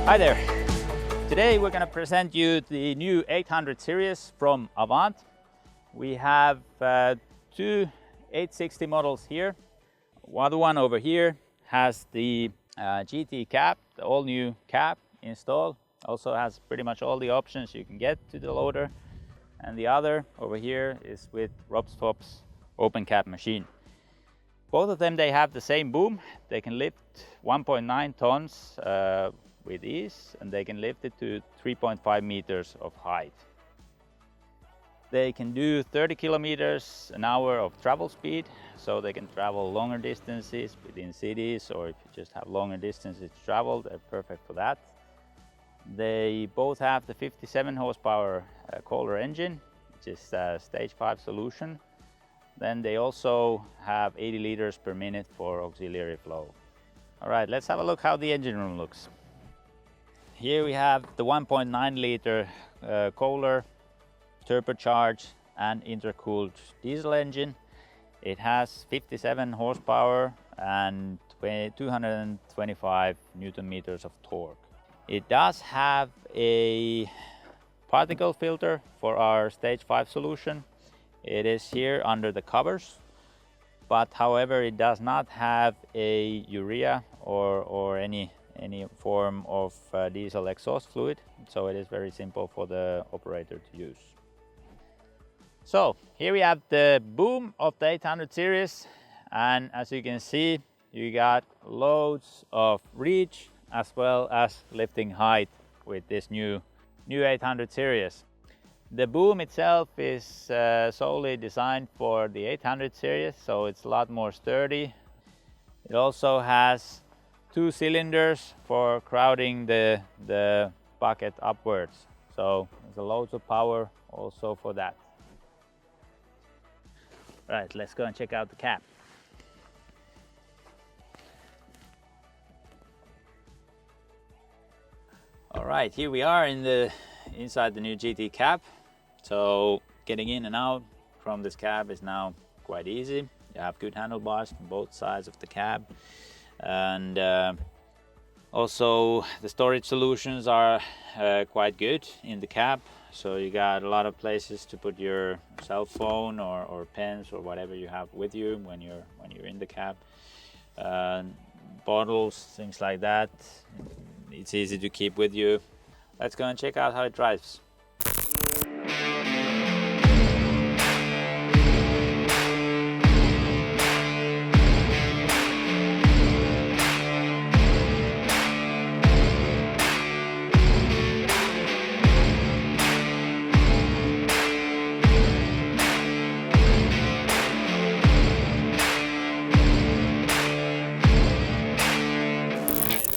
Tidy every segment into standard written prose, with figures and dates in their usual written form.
Hi there. Today we're going to present you the new 800 series from Avant. We have two 860 models here. The one over here has the GT cab, the all new cab installed. Also has pretty much all the options you can get to the loader. And the other over here is with Rob's Fob's open cab machine. Both of them, they have the same boom. They can lift 1.9 tons with ease, and they can lift it to 3.5 meters of height. They can do 30 kilometers an hour of travel speed, so they can travel longer distances within cities, or if you just have longer distances to travel, they're perfect for that. They both have the 57 horsepower Kohler engine, which is a stage 5 solution. Then they also have 80 liters per minute for auxiliary flow. All right, let's have a look how the engine room looks. Here we have the 1.9 liter Kohler turbocharged and intercooled diesel engine. It has 57 horsepower and 225 Newton meters of torque. It does have a particle filter for our stage 5 solution. It is here under the covers, but however it does not have a urea or any form of diesel exhaust fluid, so it is very simple for the operator to use. So here we have the boom of the 800 series, and as you can see, you got loads of reach as well as lifting height with this new 800 series. The boom itself is solely designed for the 800 series, so it's a lot more sturdy. It also has 2 cylinders for crowding the bucket upwards, so there's loads of power also for that. Right, let's go and check out the cab. All right, here we are inside the new GT cab. So getting in and out from this cab is now quite easy. You have good handlebars from both sides of the cab, and also the storage solutions are quite good in the cab. So you got a lot of places to put your cell phone or pens or whatever you have with you when you're in the cab. Bottles, things like that. It's easy to keep with you. Let's go and check out how it drives.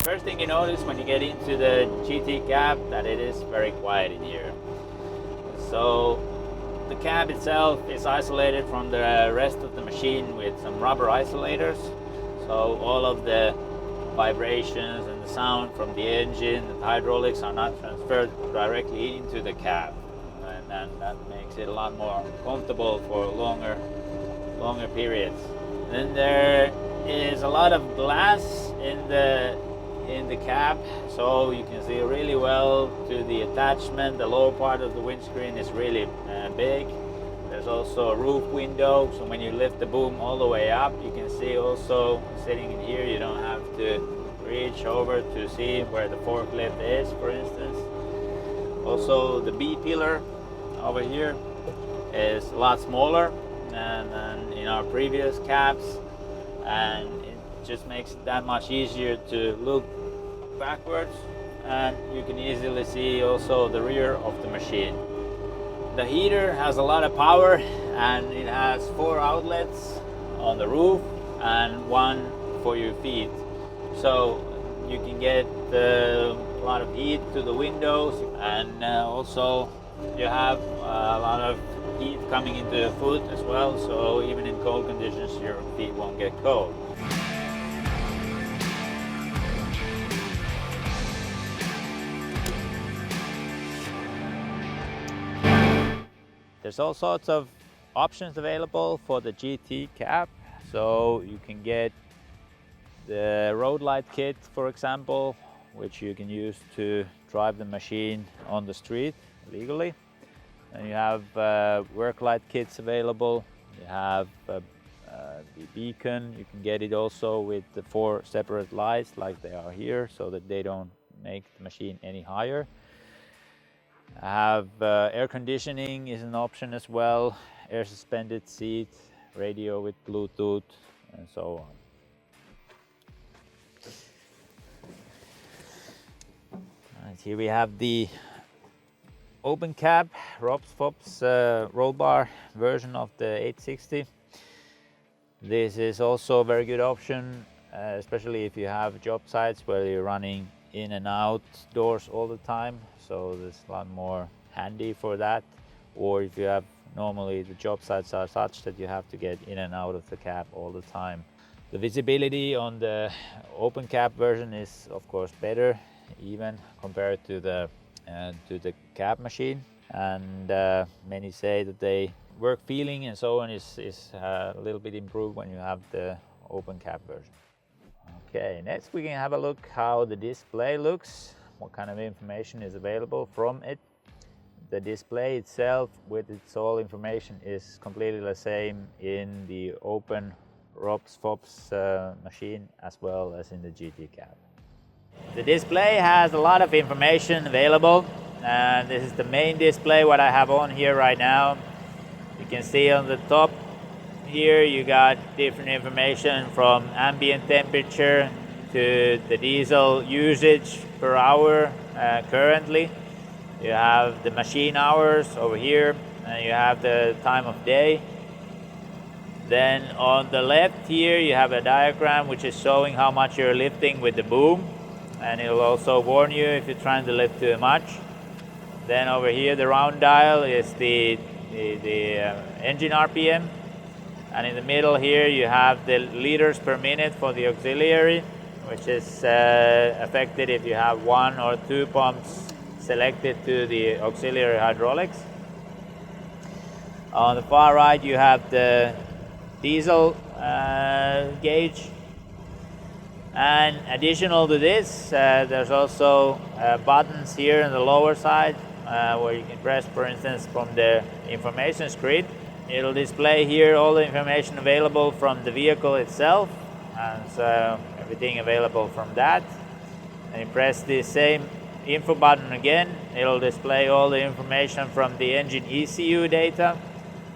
First thing you notice when you get into the GT cab, that it is very quiet in here. So the cab itself is isolated from the rest of the machine with some rubber isolators. So all of the vibrations and the sound from the engine and the hydraulics are not transferred directly into the cab. And that makes it a lot more comfortable for longer periods. Then there is a lot of glass in the cab, so you can see really well to the attachment. The lower part of the windscreen is really big. There's also a roof window, so when you lift the boom all the way up, you can see also sitting in here, you don't have to reach over to see where the forklift is, for instance. Also the B pillar over here is a lot smaller than in our previous cabs, and it just makes it that much easier to look backwards, and you can easily see also the rear of the machine. The heater has a lot of power, and it has 4 outlets on the roof and 1 for your feet, so you can get a lot of heat to the windows, and also you have a lot of heat coming into your foot as well, so even in cold conditions your feet won't get cold. There's all sorts of options available for the GT cab. So you can get the road light kit, for example, which you can use to drive the machine on the street legally. And you have work light kits available. You have the beacon. You can get it also with the 4 separate lights like they are here, so that they don't make the machine any higher. I have air conditioning is an option as well, air suspended seat, radio with Bluetooth, and so on. And here we have the open cab ROPS FOPS roll bar version of the 860. This is also a very good option, especially if you have job sites where you're running in and out doors all the time, so it's a lot more handy for that. Or if you have, normally the job sites are such that you have to get in and out of the cab all the time. The visibility on the open cab version is of course better, even compared to the cab machine, and many say that the work feeling and so on is a little bit improved when you have the open cab version. Okay, next we can have a look how the display looks, what kind of information is available from it. The display itself with its all information is completely the same in the open ROPS FOPS machine as well as in the GT cab. The display has a lot of information available, and this is the main display what I have on here right now. You can see on the top here you got different information from ambient temperature to the diesel usage per hour currently. You have the machine hours over here, and you have the time of day. Then on the left here you have a diagram which is showing how much you're lifting with the boom, and it will also warn you if you're trying to lift too much. Then over here the round dial is the engine RPM, and in the middle here you have the liters per minute for the auxiliary, which is affected if you have 1 or 2 pumps selected to the auxiliary hydraulics. On the far right you have the diesel gauge, and additional to this there's also buttons here on the lower side where you can press, for instance, from the information screen. It'll display here all the information available from the vehicle itself, and so everything available from that. And you press the same info button again, it'll display all the information from the engine ECU data.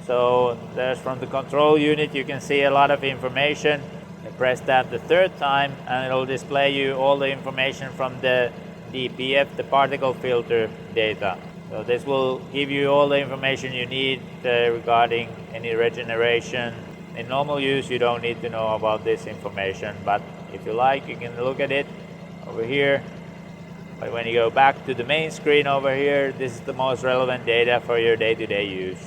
So there's from the control unit you can see a lot of information. You press that the 3rd time and it'll display you all the information from the DPF, the particle filter data. So this will give you all the information you need regarding any regeneration. In normal use you don't need to know about this information, but if you like you can look at it over here. But when you go back to the main screen over here, this is the most relevant data for your day-to-day use.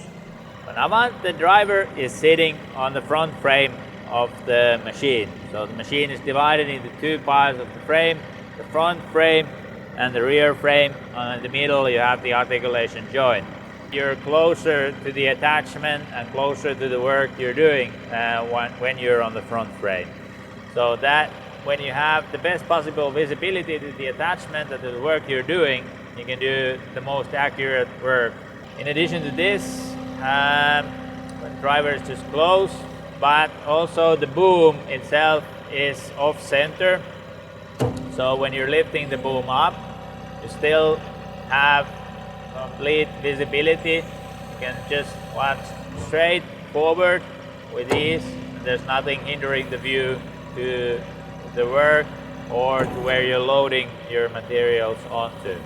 On Avant, the driver is sitting on the front frame of the machine. So the machine is divided into 2 parts of the frame, the front frame and the rear frame. In the middle you have the articulation joint. You're closer to the attachment and closer to the work you're doing when you're on the front frame. So that when you have the best possible visibility to the attachment and to the work you're doing, you can do the most accurate work. In addition to this, the driver is just close, but also the boom itself is off center. So when you're lifting the boom up, you still have complete visibility. You can just watch straight forward with ease. There's nothing hindering the view to the work or to where you're loading your materials onto.